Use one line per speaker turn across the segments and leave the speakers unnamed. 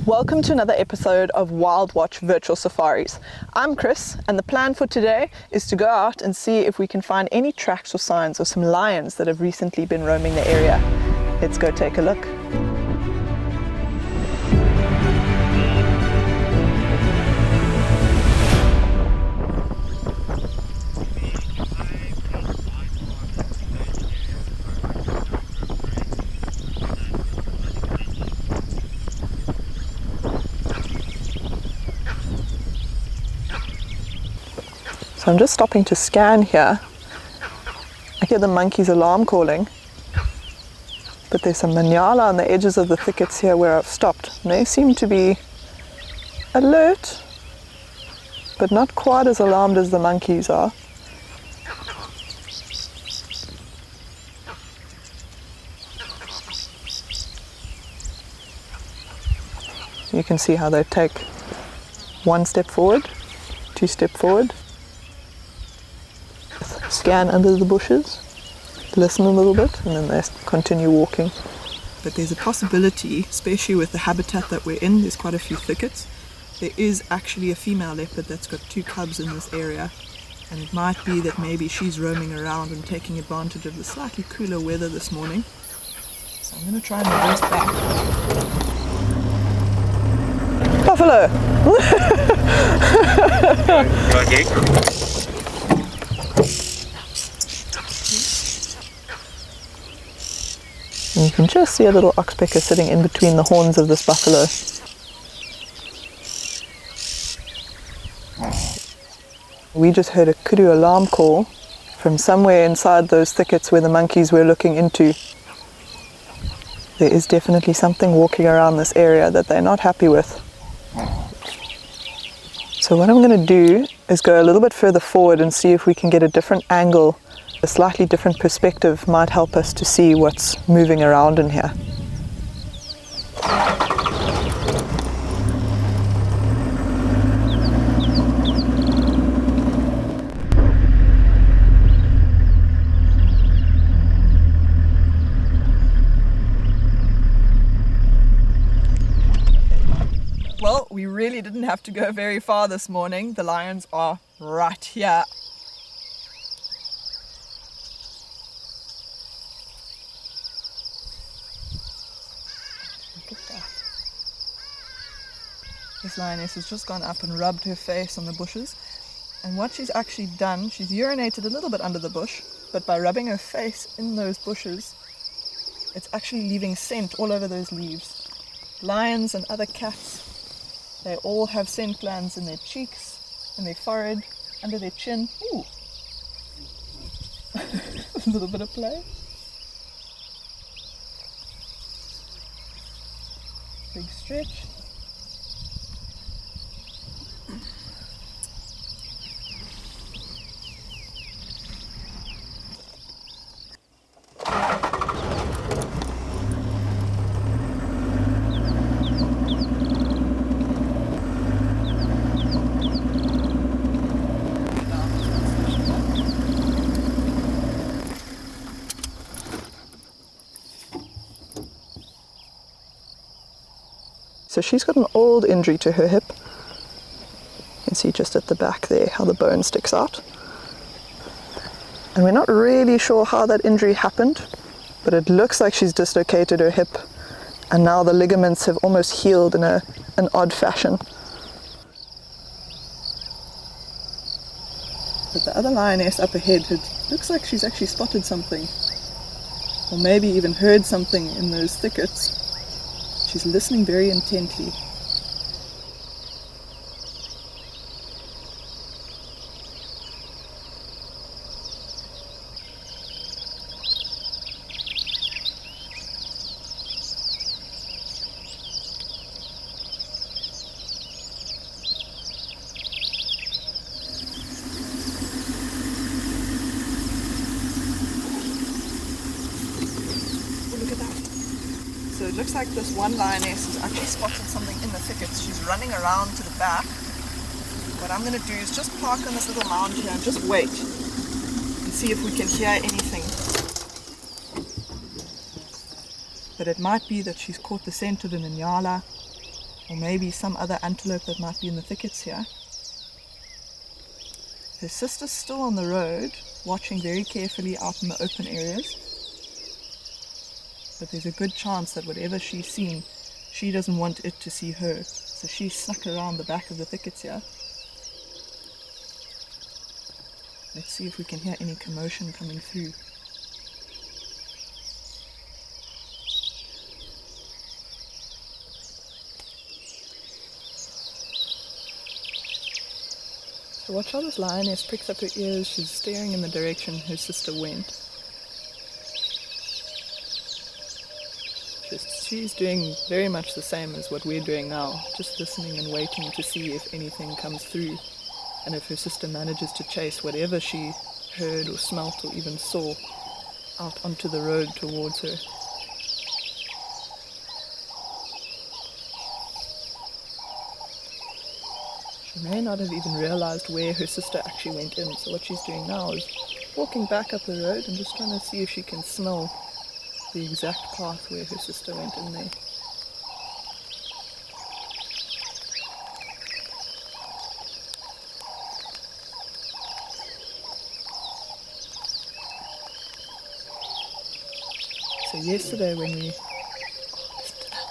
Welcome to another episode of WILDwatch Virtual Safaris. I'm Kris, and the plan for today is to go out and see if we can find any tracks or signs of some lions that have recently been roaming the area. Let's go take a look. So I'm just stopping to scan here. I hear the monkey's alarm calling, but there's some Munywana on the edges of the thickets here where I've stopped. And they seem to be alert, but not quite as alarmed as the monkeys are. You can see how they take one step forward, two step forward, scan under the bushes, listen a little bit, and then they continue walking. But there's a possibility, especially with the habitat that we're in, there's quite a few thickets. There is actually a female leopard that's got 2 cubs in this area, and it might be that maybe she's roaming around and taking advantage of the slightly cooler weather this morning. So I'm going to try and reverse back. Buffalo! And you can just see a little oxpecker sitting in between the horns of this buffalo. We just heard a kudu alarm call from somewhere inside those thickets where the monkeys were looking into. There is definitely something walking around this area that they're not happy with. So what I'm going to do is go a little bit further forward and see if we can get a different angle. A slightly different perspective might help us to see what's moving around in here. Well, we really didn't have to go very far this morning. The lions are right here. This lioness has just gone up and rubbed her face on the bushes, and what she's actually done, she's urinated a little bit under the bush, but by rubbing her face in those bushes, it's actually leaving scent all over those leaves. Lions and other cats, they all have scent glands in their cheeks, in their forehead, under their chin. Ooh! A little bit of play. Big stretch. So she's got an old injury to her hip. You can see just at the back there how the bone sticks out. And we're not really sure how that injury happened, but it looks like she's dislocated her hip, and now the ligaments have almost healed in an odd fashion. But the other lioness up ahead, it looks like she's actually spotted something, or maybe even heard something in those thickets. She's listening very intently. So it looks like this one lioness has actually spotted something in the thickets. She's running around to the back. What I'm going to do is just park on this little mound here and just wait and see if we can hear anything. But it might be that she's caught the scent of a Munywana, or maybe some other antelope that might be in the thickets here. Her sister's still on the road, watching very carefully out in the open areas. But there's a good chance that whatever she's seen, she doesn't want it to see her. So she's snuck around the back of the thickets here. Let's see if we can hear any commotion coming through. So watch how this lioness pricks up her ears. She's staring in the direction her sister went. She's doing very much the same as what we're doing now, just listening and waiting to see if anything comes through, and if her sister manages to chase whatever she heard or smelt or even saw out onto the road towards her. She may not have even realized where her sister actually went in, so what she's doing now is walking back up the road and just trying to see if she can smell the exact path where her sister went in there. So yesterday when we... listen to that.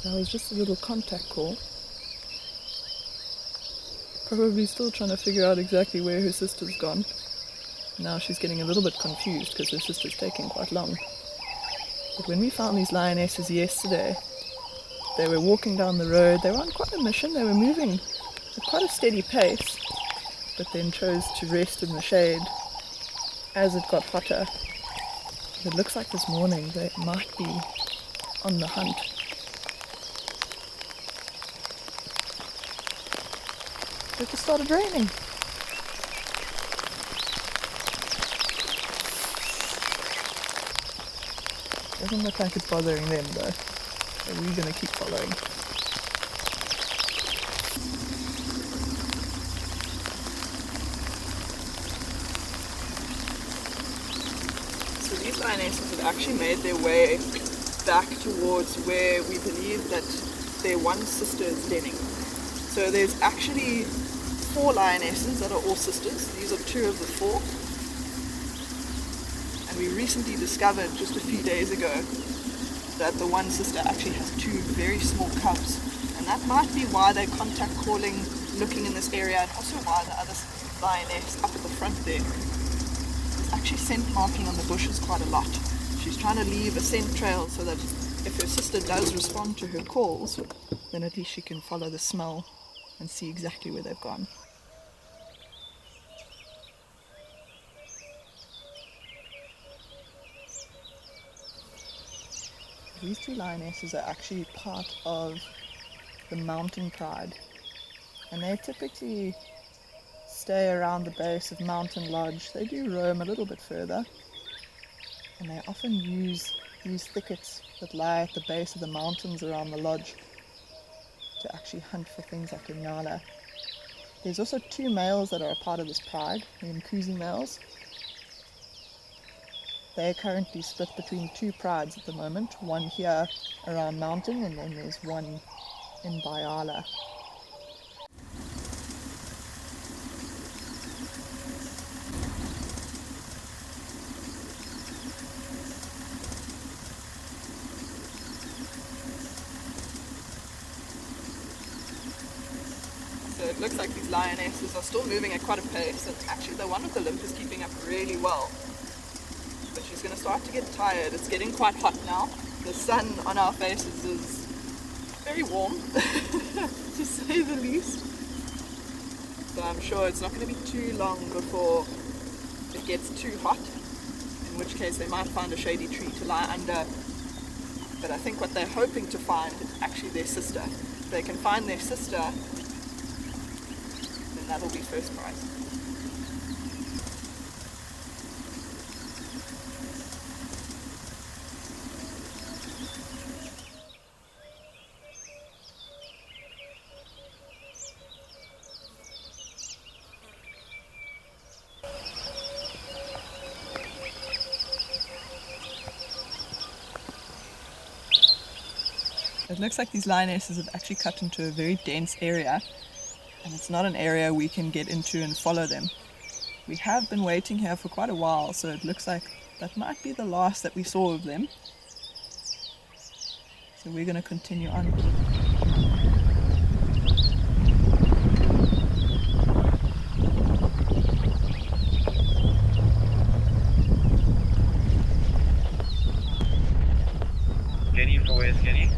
That was just a little contact call. Probably still trying to figure out exactly where her sister's gone. Now she's getting a little bit confused because her sister's taking quite long. But when we found these lionesses yesterday, they were walking down the road. They were on quite a mission. They were moving at quite a steady pace, but then chose to rest in the shade as it got hotter. It looks like this morning they might be on the hunt. It just started raining. Doesn't look like it's bothering them though. So we're going to keep following. So these lionesses have actually made their way back towards where we believe that their one sister is denning. So there's actually 4 lionesses that are all sisters. These are 2 of the 4. And we recently discovered just a few days ago that the one sister actually has 2 very small cubs. And that might be why they're contact calling, looking in this area, and also why the other lioness up at the front there is actually scent marking on the bushes quite a lot. She's trying to leave a scent trail so that if her sister does respond to her calls, then at least she can follow the smell and see exactly where they've gone. These 2 lionesses are actually part of the mountain pride, and they typically stay around the base of Mountain Lodge. They do roam a little bit further, and they often use these thickets that lie at the base of the mountains around the lodge to actually hunt for things like Munywana. There's also 2 males that are a part of this pride, the Mkuzi males. They're currently split between 2 prides at the moment, one here around Mountain and then there's one in Bayala. So it looks like these lionesses are still moving at quite a pace, and actually the one with the limp is keeping up really well. But she's going to start to get tired. It's getting quite hot now. The sun on our faces is very warm, to say the least. So I'm sure it's not going to be too long before it gets too hot, in which case they might find a shady tree to lie under. But I think what they're hoping to find is actually their sister. If they can find their sister, that'll be first prize. It looks like these lionesses have actually cut into a very dense area, and it's not an area we can get into and follow them. We have been waiting here for quite a while, so it looks like that might be the last that we saw of them. So we're going to continue on.
Skinny for where, Skinny?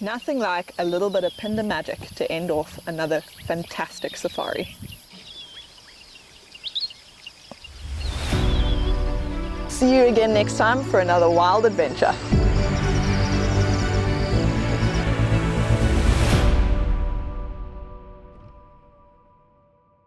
Nothing like a little bit of Phinda magic to end off another fantastic safari. See you again next time for another wild adventure.